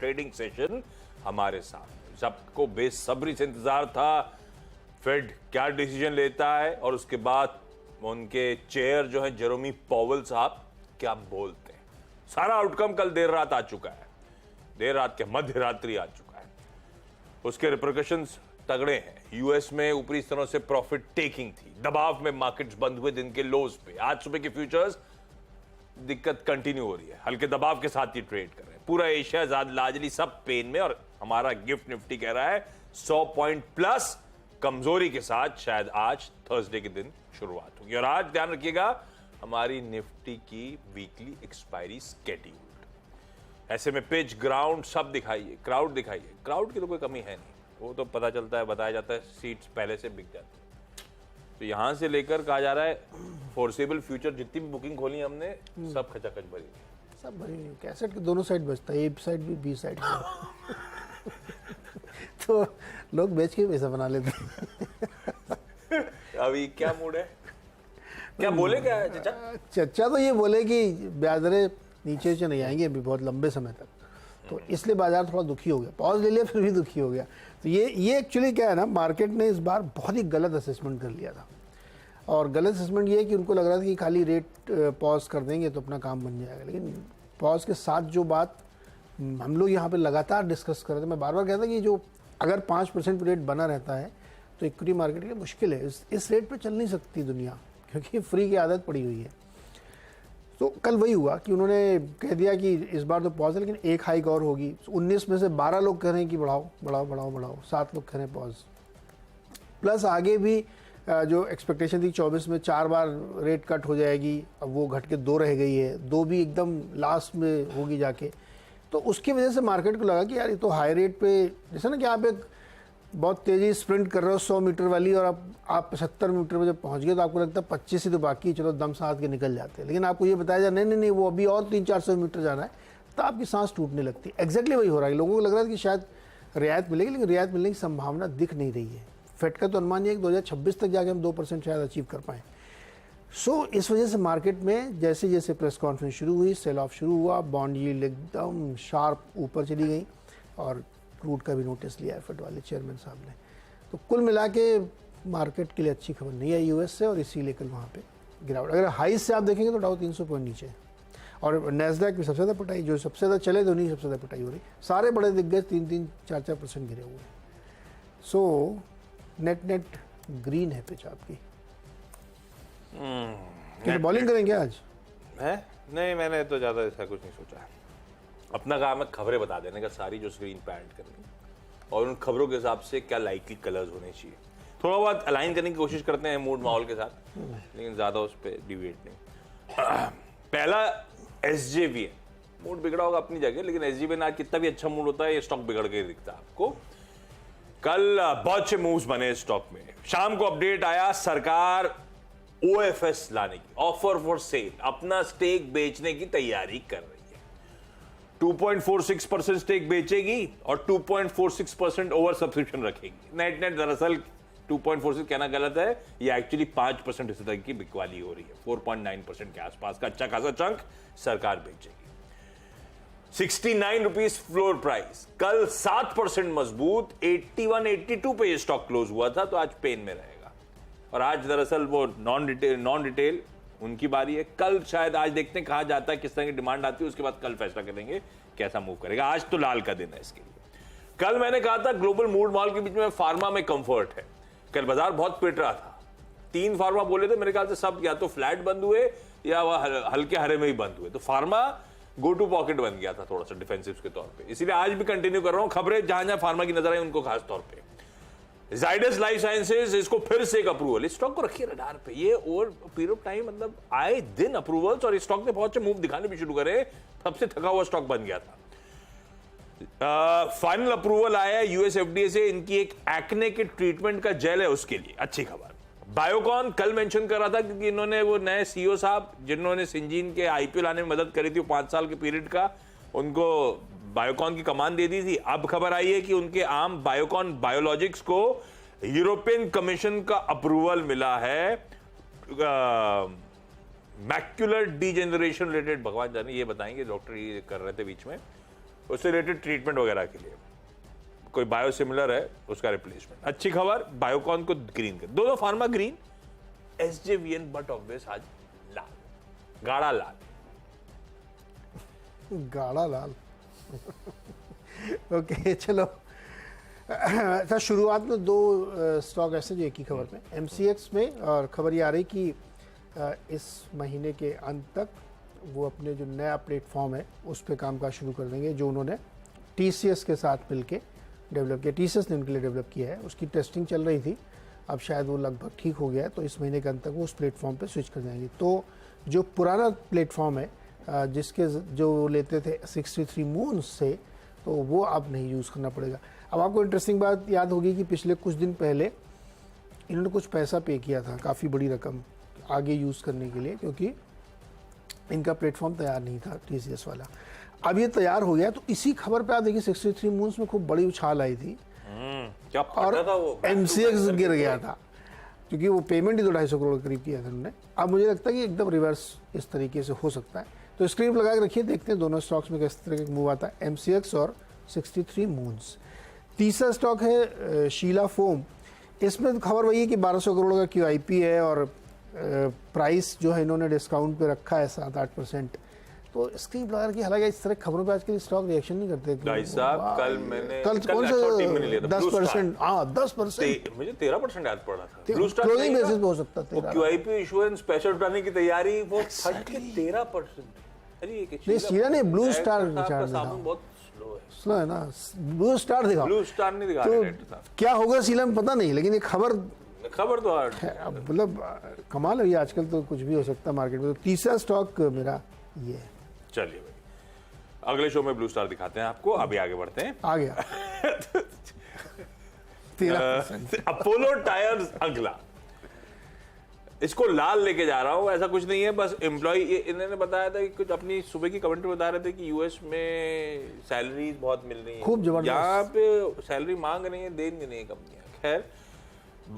Trading session हमारे साथ, सबको बेसब्री से इंतजार था फेड क्या डिसीजन लेता है और उसके बाद उनके चेयर जो है जेरोमी पॉवेल साहब क्या बोलते हैं। सारा आउटकम कल देर रात आ चुका है, देर रात के मध्य रात्रि आ चुका है, उसके रिपरकशंस तगड़े हैं। यूएस में ऊपरी स्तरों से प्रॉफिट टेकिंग थी, दबाव में मार्केट्स बंद हुए दिन के लोज पे। आज सुबह के फ्यूचर्स दिक्कत कंटिन्यू हो रही है, हल्के दबाव के साथ ही ट्रेड कर रहे हैं। पूरा एशिया लार्जली सब पेन में, और हमारा गिफ्ट निफ्टी कह रहा है 100 पॉइंट प्लस कमजोरी के साथ शायद आज थर्सडे के दिन शुरुआत होगी। और आज ध्यान रखिएगा हमारी निफ्टी की वीकली एक्सपायरी स्केड्यूल्ड, ऐसे में पिच ग्राउंड सब दिखाइए, क्राउड दिखाइए। क्राउड की तो कोई कमी है नहीं, वो तो पता चलता है, बताया जाता है, सीट्स पहले से बिक जाती है। तो यहां से लेकर कहा जा रहा है फोर्सेबल फ्यूचर जितनी भी बुकिंग खोली हमने सब खचाखच भरी, सब भरी हुई। कैसेट के दोनों साइड बचता है, ए साइड भी बी साइड भी। तो लोग बेच के पैसा बना लेते हैं। अभी क्या मूड है, क्या बोले क्या है चचा? चचा तो ये बोले कि ब्याज दरें नीचे से नहीं आएंगे अभी बहुत लंबे समय तक, तो इसलिए बाजार थोड़ा दुखी हो गया। पॉज ले लिया फिर भी दुखी हो गया। तो ये एक्चुअली क्या है ना, मार्केट ने इस बार बहुत ही गलत असेसमेंट कर लिया था। और गलत असेसमेंट ये है कि उनको लग रहा था कि खाली रेट पॉज कर देंगे तो अपना काम बन जाएगा, लेकिन पॉज के साथ जो बात हम लोग यहाँ पे लगातार डिस्कस कर रहे थे, मैं बार बार कहता कि जो अगर 5% रेट बना रहता है तो इक्विटी मार्केट के लिए मुश्किल है। इस रेट पे चल नहीं सकती दुनिया, क्योंकि फ्री की आदत पड़ी हुई है। तो कल वही हुआ कि उन्होंने कह दिया कि इस बार तो पॉज है, लेकिन एक हाइक और होगी। 19 में से 12 लोग कह रहे हैं कि बढ़ाओ बढ़ाओ बढ़ाओ बढ़ाओ, 7 लोग कह रहे हैं पॉज। प्लस आगे भी जो एक्सपेक्टेशन थी 24 में 4 बार रेट कट हो जाएगी, अब वो घट के 2 रह गई है, 2 भी एकदम लास्ट में होगी जाके। तो उसकी वजह से मार्केट को लगा कि यार ये तो हाई रेट पे, जैसे ना कि आप एक बहुत तेज़ी स्प्रिंट कर रहे हो 100 मीटर वाली, और अब आप 75 मीटर पर जब पहुंच गए तो आपको लगता है 25 ही तो बाकी, चलो दम सांस के निकल जाते हैं। लेकिन आपको ये बताया जाए नहीं नहीं वो अभी और 300-400 मीटर जाना है, तो आपकी सांस टूटने लगती है। एग्जैक्टली वही हो रहा है। लोगों को लग रहा है कि शायद रियायत मिलेगी, लेकिन रियायत मिलने की संभावना दिख नहीं रही है। फेड का तो अनुमान ये है कि 2026 तक जाके हम 2% शायद अचीव कर पाएँ। सो इस वजह से मार्केट में जैसे जैसे प्रेस कॉन्फ्रेंस शुरू हुई, सेल ऑफ शुरू हुआ, बॉन्ड यील्ड एकदम शार्प ऊपर चली गई, और क्रूड का भी नोटिस लिया है फेड वाले चेयरमैन साहब ने। तो कुल मिला के मार्केट के लिए अच्छी खबर नहीं आई यूएस से, और इसीलिए कल वहाँ पे गिरावट। अगर हाई से आप देखेंगे तो डाउ 300 पॉइंट नीचे है, और नैस्डैक भी सबसे ज़्यादा पिटाई, जो सबसे ज़्यादा चले तो नहीं सबसे ज़्यादा पिटाई हो रही। सारे बड़े दिग्गज 3-3, 4-4% गिरे हुए हैं। सो नेट ग्रीन है पिच आपकी। क्या बॉलिंग करेंगे आज? है नहीं, मैंने तो ज़्यादा ऐसा कुछ नहीं सोचा है। अपना काम है खबरें बता देने का सारी जो स्क्रीन पे ऐड करनी, और उन खबरों के हिसाब से क्या लाइकली कलर्स होने चाहिए, थोड़ा बहुत अलाइन करने की कोशिश करते हैं मूड माहौल के साथ, लेकिन ज़्यादा उस पर डिवेट नहीं। पहला SJVN, मूड बिगड़ा होगा अपनी जगह, लेकिन SJVN आज कितना भी अच्छा मूड होता है ये स्टॉक बिगड़ के दिखता है आपको। कल बहुत से मूव्स बने स्टॉक में। शाम को अपडेट आया सरकार OFS लाने की, ऑफर फॉर सेल, अपना स्टेक बेचने की तैयारी कर रही है। 2.46% स्टेक बेचेगी और 2.46% ओवर सब्सक्रिप्शन रखेगी। नेट दरअसल 2.46 कहना गलत है, ये एक्चुअली 5% हिस्सेदारी की बिकवाली हो रही है। 4.9% के आसपास का अच्छा खासा चंक सरकार बेचेगी। 69 रुपीज फ्लोर प्राइस, कल 7% मजबूत, 81-82 पे ये स्टॉक क्लोज हुआ था, तो आज पेन में रहेगा। और आज दरअसल वो नॉन रिटेल उनकी बारी है। कल शायद, आज देखते हैं कहा जाता है, किस तरह की डिमांड आती है, उसके बाद कल फैसला करेंगे कैसा मूव करेगा। आज तो लाल का दिन है इसके लिए। कल मैंने कहा था ग्लोबल मूड माहौल के बीच में फार्मा में कंफर्ट है। कल बाजार बहुत पिट रहा था, 3 फार्मा बोले थे, मेरे ख्याल से सब या तो फ्लैट बंद हुए या वह हल्के हरे में ही बंद हुए। तो फार्मा गो टू पॉकेट बन गया था थोड़ा सा डिफेंसिव के तौर पे, इसीलिए आज भी कंटिन्यू कर रहा हूं खबरें, जहां जहां फार्मा की नजर आई उनको खास तौर पे। जाइडस लाइफ साइंसेज, इसको फिर से एक अप्रूवल, इस स्टॉक को रखिए रडार पे। ये ओवर पीरियड ऑफ टाइम मतलब आए दिन अप्रूवल्स, और इस स्टॉक ने बहुत से मूव दिखाने भी शुरू करे, सबसे थका हुआ स्टॉक बन गया था। फाइनल अप्रूवल आया US FDA से, इनकी एक एक्ने के ट्रीटमेंट का जेल है उसके लिए, अच्छी खबर। बायोकॉन कल मेंशन कर रहा था, क्योंकि इन्होंने वो नए CEO साहब जिन्होंने सिंजीन के IPO लाने में मदद करी थी 5 साल के पीरियड का, उनको बायोकॉन की कमान दे दी थी। अब खबर आई है कि उनके आम बायोकॉन बायोलॉजिक्स को यूरोपियन कमीशन का अप्रूवल मिला है मैक्युलर डीजेनरेशन रिलेटेड, भगवान जाने ये बताएंगे, डॉक्टर ये कर रहे थे बीच में, उससे रिलेटेड ट्रीटमेंट वगैरह के लिए कोई बायोसिमिलर है उसका रिप्लेसमेंट। अच्छी खबर, बायोकॉन को ग्रीन कर, दोनों pharma green, SJVN but obvious आज लाल, गाढ़ा लाल। गाढ़ा लाल। ओके चलो। अच्छा, शुरुआत में दो स्टॉक ऐसे जो एक ही खबर में, MCX में, और खबर ये आ रही कि इस महीने के अंत तक वो अपने जो नया प्लेटफॉर्म है उस पर कामकाज शुरू कर देंगे, जो उन्होंने TCS के साथ मिलके डेवलप किया। TCS ने उनके लिए डेवलप किया है, उसकी टेस्टिंग चल रही थी, अब शायद वो लगभग ठीक हो गया है, तो इस महीने के अंत तक वो उस प्लेटफॉर्म पे स्विच कर जाएंगे। तो जो पुराना प्लेटफॉर्म है जिसके जो लेते थे 63 मून्स से, तो वो अब नहीं यूज़ करना पड़ेगा। अब आपको इंटरेस्टिंग बात याद होगी कि पिछले कुछ दिन पहले इन्होंने कुछ पैसा पे किया था, काफ़ी बड़ी रकम, आगे यूज़ करने के लिए, क्योंकि इनका प्लेटफॉर्म तैयार नहीं था TCS वाला। अब ये तैयार हो गया, तो इसी खबर पे आप देखिए 63 मून्स में खूब बड़ी उछाल आई थी क्या और था वो, MCX गिर गया था, क्योंकि वो पेमेंट ही तो 250 करोड़ के करीब किया था उन्होंने। अब मुझे लगता है कि एकदम रिवर्स इस तरीके से हो सकता है। तो स्क्रीन पर लगा के रखिए, देखते हैं दोनों स्टॉक्स में किस तरह का मूव आता है, MCX और 63 मून्स। तीसरा स्टॉक है शीला फोम। इसमें खबर वही है कि 1200 करोड़ का QIP है और प्राइस जो है इन्होंने डिस्काउंट पे रखा है 7-8%। तो स्क्रीन पर लगा के, हालांकि इस तरह खबरों पे आजकल स्टॉक रिएक्शन नहीं करते। भाई साहब कल मैंने कल कौन सा 10%, हाँ 10%, मुझे 13% याद पड़ा था। ब्लू स्टार क्लोजिंग बेसिस पे हो सकता है। QIP इशुएंस स्पेशल उठाने की तैयारी, वो 13%। अरे नहीं, शीला ने ब्लू स्टार साबुन बहुत स्लो है ना, ब्लू स्टार दिखा, ब्लू स्टार नहीं दिखा तो रहे था। क्या होगा शीला में पता नहीं, लेकिन ये खबर तो अब मतलब कमाल है ये, आजकल तो कुछ भी हो सकता है मार्केट में। तो तीसरा स्टॉक मेरा ये है। चलिए भाई, अगले शो में ब्लू स्टार दिखाते हैं आपको, अभी आगे बढ़ते हैं। आ गया 13%। अपोलो टायर्स अगला, इसको लाल लेके जा रहा हूं, ऐसा कुछ नहीं है, बस एम्प्लॉय, इन्होंने बताया था कि कुछ अपनी सुबह की कमेंट में बता रहे थे कि US में सैलरी बहुत मिल रही है, खूब जबरदस्त, यहाँ पे सैलरी मांग रही है, दे नहीं रही है कंपनियां। खैर,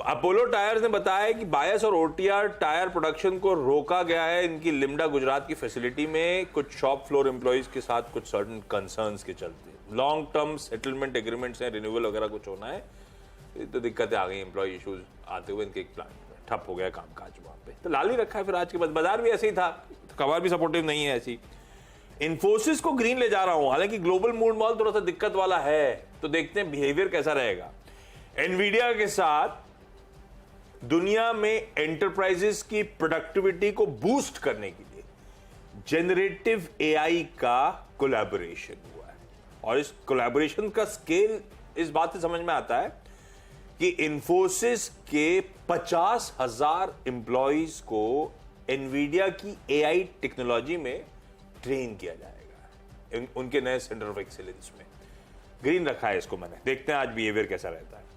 अपोलो टायर्स ने बताया कि बायस और OTR टायर प्रोडक्शन को रोका गया है इनकी लिम्डा गुजरात की फैसिलिटी में, कुछ शॉप फ्लोर एम्प्लॉइज के साथ कुछ सर्टेन कंसर्न्स के चलते। लॉन्ग टर्म सेटलमेंट एग्रीमेंट्स हैं, रिन्यूअल वगैरह कुछ होना है, तो दिक्कतें आ गई, एम्प्लॉय इश्यूज आते हुए इनके एक प्लांट में ठप हो गया कामकाज वहां पे, तो लाल ही रखा है। फिर आज के बाद बाजार भी ऐसे ही था, खबर भी सपोर्टिव नहीं है ऐसी। इन्फोसिस को ग्रीन ले जा रहा हूं, हालांकि ग्लोबल मूड मॉल थोड़ा सा दिक्कत वाला है, तो देखते हैं बिहेवियर कैसा रहेगा। एनवीडिया के साथ दुनिया में एंटरप्राइजेस की प्रोडक्टिविटी को बूस्ट करने के लिए जेनरेटिव AI का कोलैबोरेशन हुआ है, और इस कोलैबोरेशन का स्केल इस बात से समझ में आता है कि इन्फोसिस के 50,000 एम्प्लॉइज को एनवीडिया की AI टेक्नोलॉजी में ट्रेन किया जाएगा उनके नए सेंटर ऑफ एक्सीलेंस में। ग्रीन रखा है इसको मैंने, देखते हैं आज बिहेवियर कैसा रहता है।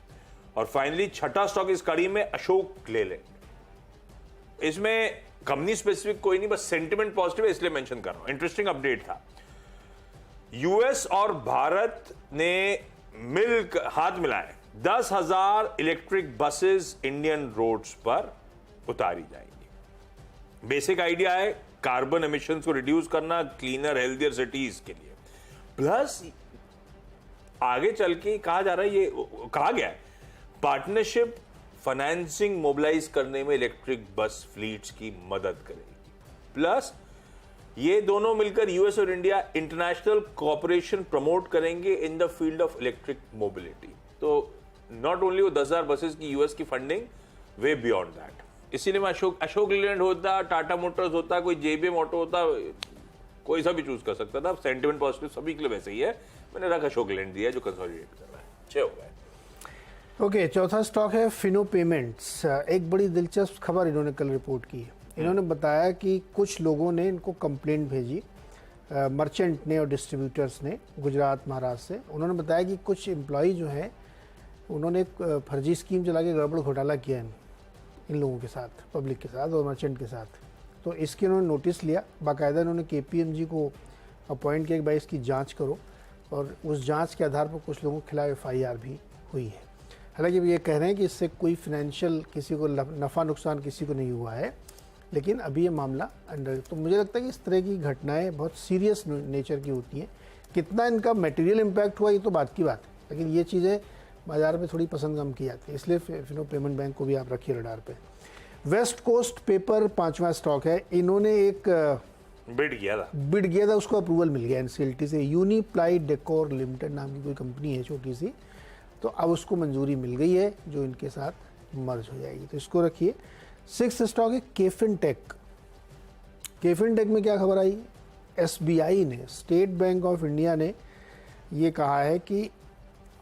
और फाइनली छठा स्टॉक इस कड़ी में अशोक लेलैंड। इसमें कंपनी स्पेसिफिक कोई नहीं, बस सेंटिमेंट पॉजिटिव है इसलिए मेंशन कर रहा हूं। इंटरेस्टिंग अपडेट था, US और भारत ने हाथ मिलाए, 10,000 इलेक्ट्रिक बसेस इंडियन रोड्स पर उतारी जाएंगी। बेसिक आइडिया है कार्बन एमिशंस को रिड्यूस करना, क्लीनर हेल्थियर सिटीज के लिए। प्लस आगे चल के कहा जा रहा है, ये कहा गया है, पार्टनरशिप फाइनेंसिंग मोबिलाइज करने में इलेक्ट्रिक बस फ्लीट्स की मदद करेगी। प्लस ये दोनों मिलकर US और इंडिया इंटरनेशनल कोऑपरेशन प्रमोट करेंगे in the field of electric mobility. तो नॉट ओनली वो 10,000 बसेस की US की फंडिंग, वे बियॉन्ड दैट। इसीलिए मैं अशोक लेलैंड होता, टाटा मोटर्स होता, कोई JBM ऑटो होता, कोई सा भी चूज कर सकता था। सेंटिमेंट पॉजिटिव सभी के लिए वैसे ही है, मैंने रखा अशोक लेलैंड दिया जो कंसोलिडेट कर रहा है। 6 हो गए। ओके, चौथा स्टॉक है फिनो पेमेंट्स। एक बड़ी दिलचस्प खबर इन्होंने कल रिपोर्ट की। इन्होंने बताया कि कुछ लोगों ने इनको कंप्लेंट भेजी, मर्चेंट ने और डिस्ट्रीब्यूटर्स ने, गुजरात महाराष्ट्र से। उन्होंने बताया कि कुछ एम्प्लॉय जो हैं उन्होंने एक फर्जी स्कीम चला के गड़बड़ घोटाला किया इन लोगों के साथ, पब्लिक के साथ और मर्चेंट के साथ। तो इसके उन्होंने नोटिस लिया, बाकायदा उन्होंने KPMG को अपॉइंट किया कि भाई इसकी जाँच करो, और उस जाँच के आधार पर कुछ लोगों के खिलाफ FIR भी हुई है। हालांकि ये कह रहे हैं कि इससे कोई फाइनेंशियल किसी को नफ़ा नुकसान किसी को नहीं हुआ है, लेकिन अभी ये मामला अंडर। तो मुझे लगता है कि इस तरह की घटनाएं बहुत सीरियस नेचर की होती हैं, कितना इनका मटेरियल इम्पैक्ट हुआ ये तो बात की बात है, लेकिन ये चीज़ें बाजार में थोड़ी पसंद कम की जाती है, इसलिए फिनो पेमेंट बैंक को भी आप रखिए रडार पे। वेस्ट कोस्ट पेपर 5वां स्टॉक है, इन्होंने एक बिड किया था, उसको अप्रूवल मिल गया एनसीएलटी से। यूनिप्लाई डेकोर लिमिटेड नाम की कोई कंपनी है छोटी सी, तो अब उसको मंजूरी मिल गई है जो इनके साथ मर्ज हो जाएगी, तो इसको रखिए। 6th स्टॉक है केफिन टेक। केफिन टेक में क्या खबर आई, एसबीआई ने, स्टेट बैंक ऑफ इंडिया ने ये कहा है कि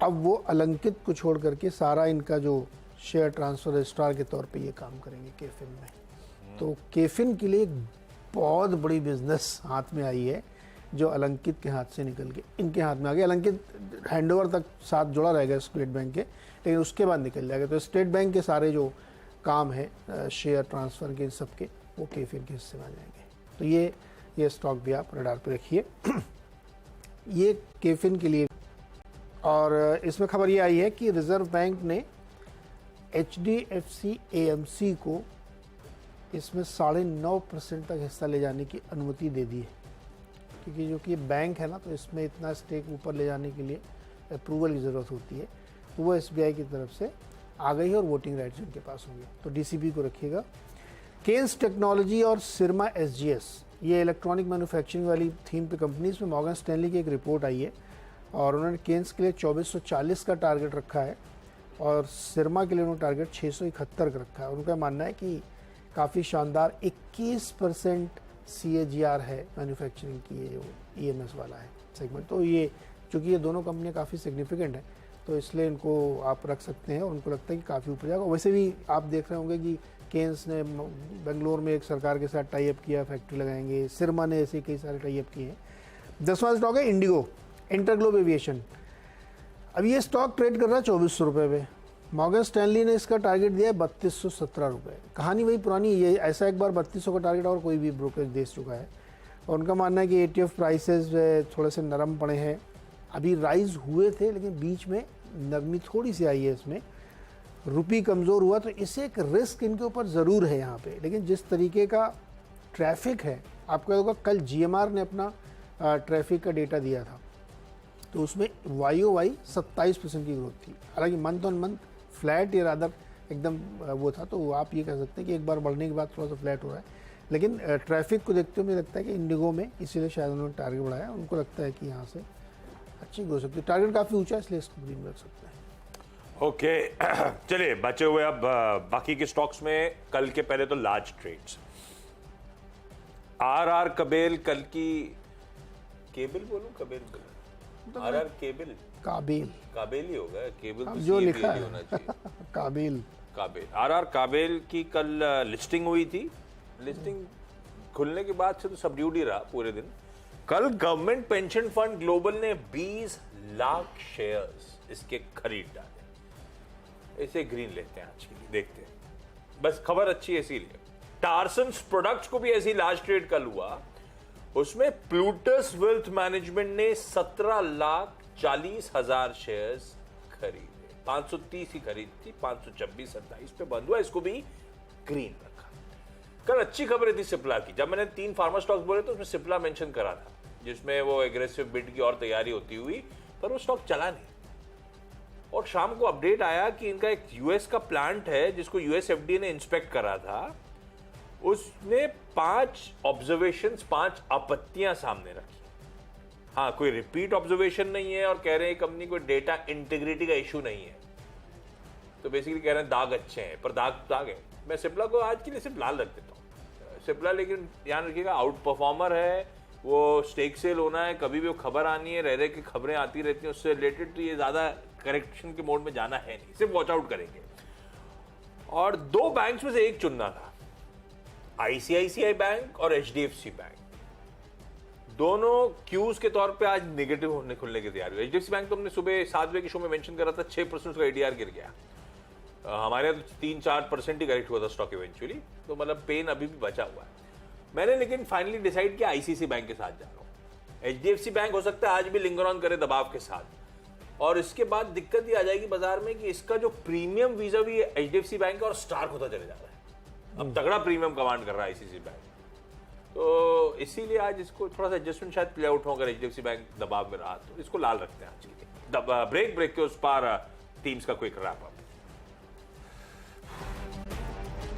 अब वो अलंकित को छोड़ करके सारा इनका जो शेयर ट्रांसफर रजिस्ट्रार के तौर पे ये काम करेंगे केफिन में। तो केफिन के लिए एक बहुत बड़ी बिजनेस हाथ में आई है जो अलंकित के हाथ से निकल के इनके हाथ में आ गया। अलंकित हैंडओवर तक साथ जुड़ा रहेगा स्टेट बैंक के, लेकिन उसके बाद निकल जाएगा। तो स्टेट बैंक के सारे जो काम है शेयर ट्रांसफर के सबके, वो केफिन के हिस्से में आ जाएंगे। तो ये स्टॉक भी आप रडार पे रखिए। ये केफिन के लिए। और इसमें खबर ये आई है कि रिजर्व बैंक ने HDFC AMC को इसमें 9.5% तक हिस्सा ले जाने की अनुमति दे दी है, क्योंकि जो कि बैंक है ना, तो इसमें इतना स्टेक ऊपर ले जाने के लिए अप्रूवल की ज़रूरत होती है, तो वो SBI की तरफ से आ गई है और वोटिंग राइट्स उनके पास होंगे। तो DCB को रखिएगा। केन्स टेक्नोलॉजी और सिरमा SGS, ये इलेक्ट्रॉनिक मैन्युफैक्चरिंग वाली थीम पे कंपनीज में मॉर्गन स्टैनली की एक रिपोर्ट आई है और उन्होंने केन्स के लिए 2440 का टारगेट रखा है और सिरमा के लिए उन्होंने टारगेट 671 का रखा है। उनका मानना है कि काफ़ी शानदार 21% CAGR है मैन्युफैक्चरिंग की, ये जो EMS वाला है सेगमेंट। तो ये चूँकि ये दोनों कंपनियाँ काफ़ी सिग्निफिकेंट है, तो इसलिए इनको आप रख सकते हैं और उनको लगता है कि काफ़ी ऊपर जाएगा। वैसे भी आप देख रहे होंगे कि केन्स ने बेंगलोर में एक सरकार के साथ टाई अप किया, फैक्ट्री लगाएंगे। सिरमा ने ऐसे कई सारे टाई अप किए हैं। 10वां स्टॉक है इंडिगो, इंटरग्लोब एविएशन। अब ये स्टॉक ट्रेड कर रहा है 2400 रुपये पे। मॉर्गन स्टैनली ने इसका टारगेट दिया है 3217 रुपये। कहानी वही पुरानी, ये ऐसा एक बार 3200 का टारगेट और कोई भी ब्रोकरेज दे चुका है और उनका मानना है कि ETF प्राइसेस थोड़े से नरम पड़े हैं। अभी राइज हुए थे लेकिन बीच में नरमी थोड़ी सी आई है इसमें, रुपी कमज़ोर हुआ, तो इससे एक रिस्क इनके ऊपर ज़रूर है यहाँ पे। लेकिन जिस तरीके का ट्रैफिक है, आपको होगा कल GMR ने अपना ट्रैफिक का डेटा दिया था, तो उसमें YOY 27% की ग्रोथ थी। हालांकि मंथ ऑन मंथ फ्लैट या रादर एकदम वो था, तो आप ये कह सकते हैं कि एक बार बढ़ने के बाद थोड़ा सा फ्लैट हो रहा है। लेकिन ट्रैफिक को देखते हुए मुझे लगता है कि इंडिगो में इसीलिए शायद उन्होंने टारगेट बढ़ाया। उनको लगता है कि यहाँ से अच्छी हो सकती है, टारगेट काफ़ी ऊँचा है, इसलिए इसको ग्रीन में रख सकते हैं। ओके चलिए बचे हुए अब बाकी के स्टॉक्स में कल के पहले तो लार्ज ट्रेड्स। RR कबेल कल की केबल बोलूं कबेल बोलूं RR केबल काबेल ही होगा, केबल तो जो लिखा है होना चाहिए। काबिल RR काबेल की कल लिस्टिंग हुई थी। लिस्टिंग खुलने के बाद से तो सबड्यूड ही रहा पूरे दिन। कल गवर्नमेंट पेंशन फंड ग्लोबल ने 20 लाख शेयर्स इसके खरीद डाले। इसे ग्रीन लेते हैं आज के लिए, देखते हैं, बस खबर अच्छी है इसीलिए। टार्सन्स प्रोडक्ट्स को भी ऐसी लार्ज ट्रेड कल हुआ, उसमें प्लूटस वेल्थ मैनेजमेंट ने 17,40,000 शेयर्स खरीदे। 530 ही खरीद थी, 526-27 पे बंद हुआ, इसको भी ग्रीन रखा। कल अच्छी खबर थी सिप्ला की। जब मैंने 3 फार्मा स्टॉक्स बोले तो उसमें सिप्ला मेंशन करा था, जिसमें वो एग्रेसिव बिड की और तैयारी होती हुई, पर वो स्टॉक चला नहीं। और शाम को अपडेट आया कि इनका एक US का प्लांट है जिसको US FDA ने इंस्पेक्ट करा था, उसने 5 ऑब्जर्वेशंस, 5 आपत्तियां सामने रखी। हाँ, कोई रिपीट ऑब्जर्वेशन नहीं है और कह रहे हैं कंपनी को डेटा इंटीग्रिटी का इशू नहीं है। तो बेसिकली कह रहे हैं दाग अच्छे हैं, पर दाग है। मैं सिप्ला को आज के लिए सिर्फ लाल रख देता हूँ। सिप्ला लेकिन ध्यान रखिएगा आउट परफॉर्मर है, वो स्टेक सेल होना है, कभी भी वो खबर आनी है, रह की खबरें आती रहती हैं उससे रिलेटेड, तो ये ज़्यादा करेक्शन के मोड में जाना है नहीं, सिर्फ वॉच आउट करेंगे। और 2 बैंक्स में से एक चुनना था, ICICI बैंक और HDFC बैंक। दोनों क्यूज के तौर पे आज नेगेटिव होने खुलने की तैयारी हुई। HDFC बैंक तो हमने सुबह 7 बजे के शो में मेंशन करा था, 6% उसका ADR गिर गया। हमारे यहाँ तो 3-4% ही करेक्ट हुआ था स्टॉक इवेंचुअली, तो मतलब पेन अभी भी बचा हुआ है। मैंने लेकिन फाइनली डिसाइड किया ICICI बैंक के साथ जा रहा हूँ। HDFC बैंक हो सकता है आज भी लिंगर ऑन करे दबाव के साथ, और इसके बाद दिक्कत ये आ जाएगी बाजार में कि इसका जो प्रीमियम वीजा-वी HDFC बैंक और स्टार्क होता चले जा रहा है। अब तगड़ा प्रीमियम कमांड कर रहा है ICICI बैंक। तो इसीलिए आज इसको थोड़ा सा एडजस्टमेंट शायद प्ले आउट होगा, एचडीएफसी बैंक दबाव में रहा, तो इसको लाल रखते हैं आज के लिए। ब्रेक के उस पार टीम्स का क्विक रैप अप।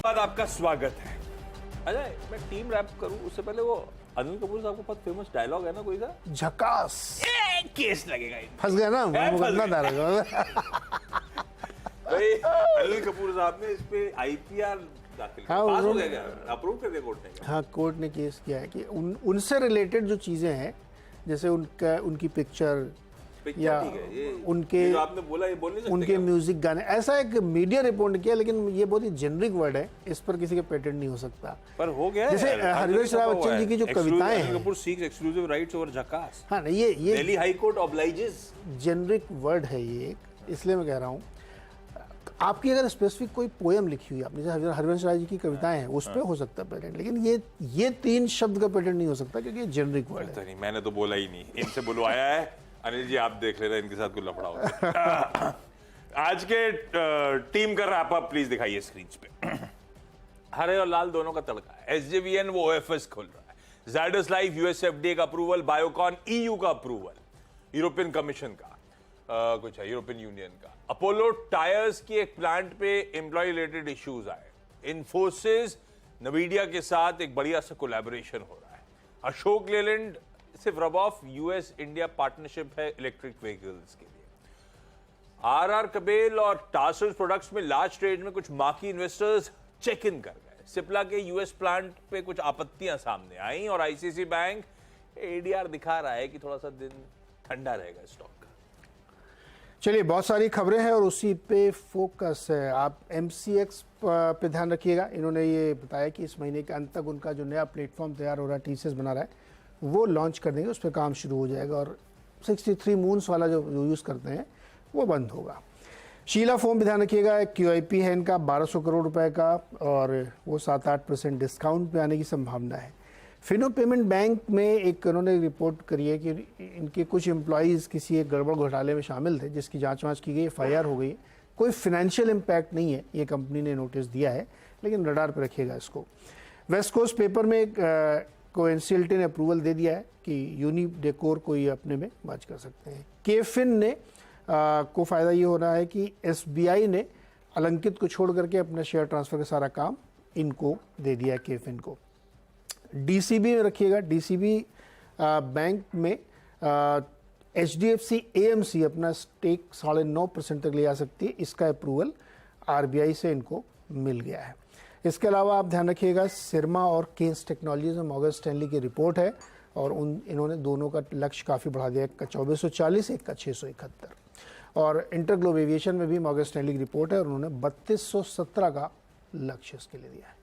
बाद आपका स्वागत है। अजय, मैं टीम रैप करूं उससे पहले वो अनिल कपूर साहब का बहुत फेमस डायलॉग है ना कोई सा, झकास केस लगेगा। फंस गया ना, मुकदमा दायर। भाई अनिल कपूर साहब ने इस पे आईपीआर दाखिल हाँ, पास हो गया क्या? अप्रूव कर दिया कोर्ट ने क्या? हाँ, कोर्ट ने केस किया है कि उनसे रिलेटेड जो चीजें हैं, जैसे उनकी पिक्चर या ठीक है, ये उनके ये जो आपने बोला ये बोल नहीं सकते उनके क्या? म्यूजिक गाने, ऐसा एक मीडिया रिपोर्ट किया, लेकिन ये बहुत ही जेनरिक वर्ड है, इस पर किसी का पेटेंट नहीं हो सकता। पर हो गया जैसे हरवंश राय बच्चन जी की जो कविताएं हैं, Kapoor seeks exclusive rights over Jhakaas. हाँ नहीं, ये Delhi high court obliges. Generic word है ये एक, इसलिए मैं कह रहा हूँ आपकी अगर स्पेसिफिक कोई पोएम लिखी हुई है आपने, जैसे हरवंश राय जी की कविताएं हैं, उस पर हो सकता है पेटेंट, लेकिन ये 3 शब्द का पेटेंट नहीं हो सकता क्योंकि ये जेनरिक वर्ड है। नहीं, मैंने तो बोला ही नहीं, इनसे बुलवाया है। अनिल जी आप देख लेना, इनके साथ कोई लफड़ा होगा। आज के टीम का रैप अप प्लीज दिखाइए स्क्रीन पे। हरे और लाल दोनों का तड़का है। एसजेवीएन वो ओएफएस खोल रहा है, ज़ायडस लाइफ यूएसएफडीए का अप्रूवल, बायोकॉन ईयू का अप्रूवल, यूरोपियन कमीशन का कुछ है, यूरोपियन यूनियन का। अपोलो टायर्स की एक प्लांट पे एम्प्लॉय रिलेटेड इश्यूज आए। इन्फोसिस नवीडिया के साथ एक बढ़िया सा कोलैबोरेशन हो रहा है। अशोक लेलैंड सिर्फ rub off US India partnership है इलेक्ट्रिक व्हीकल्स के लिए। आरआर कबेल और टासर्स प्रोडक्ट्स में लार्ज ट्रेड में कुछ मार्की इन्वेस्टर्स चेक इन कर गए। सिप्ला के यूएस प्लांट पे कुछ आपत्तियां सामने आई और आईसीसी बैंक एडीआर दिखा रहा है कि थोड़ा सा दिन ठंडा रहेगा स्टॉक का। चलिए, बहुत सारी खबरें हैं और उसी पे फोकस है। आप MCX पे ध्यान रखिएगा। इन्होंने ये बताया कि इस महीने के अंत तक उनका जो नया प्लेटफॉर्म तैयार हो रहा है, TCS बना रहा है, वो लॉन्च कर देंगे, उस पर काम शुरू हो जाएगा और 63 मून्स वाला जो यूज़ करते हैं वो बंद होगा। शीला फोम भी ध्यान रखिएगा, QIP है इनका 1200 करोड़ रुपए का और वो 7-8% डिस्काउंट पे आने की संभावना है। फिनो पेमेंट बैंक में एक उन्होंने रिपोर्ट करी है कि इनके कुछ एम्प्लॉयज़ किसी एक गड़बड़ घोटाले में शामिल थे, जिसकी जांच वाँच की गई, FIR हो गई। कोई फाइनेंशियल इम्पैक्ट नहीं है, ये कंपनी ने नोटिस दिया है, लेकिन रडार पर रखिएगा इसको। वेस्ट कोस्ट पेपर में को NCLT ने अप्रूवल दे दिया है कि यूनी डेकोर को ये अपने में मर्ज कर सकते हैं। केफिन ने को फ़ायदा ये हो रहा है कि SBI ने अलंकित को छोड़ करके अपना शेयर ट्रांसफ़र का सारा काम इनको दे दिया है, केफिन को। DCB में रखिएगा, DCB बैंक में HDFC AMC अपना स्टेक 9.5% तक ले जा सकती है, इसका अप्रूवल RBI से इनको मिल गया है। इसके अलावा आप ध्यान रखिएगा, सिरमा और केन्स टेक्नोलॉजीज में मॉर्गन स्टैनली की रिपोर्ट है और इन्होंने दोनों का लक्ष्य काफ़ी बढ़ा दिया, एक का 2440, एक का 671। और इंटरग्लोब एविएशन में भी मॉर्गन स्टैनली की रिपोर्ट है और उन्होंने 3217 का लक्ष्य इसके लिए दिया है।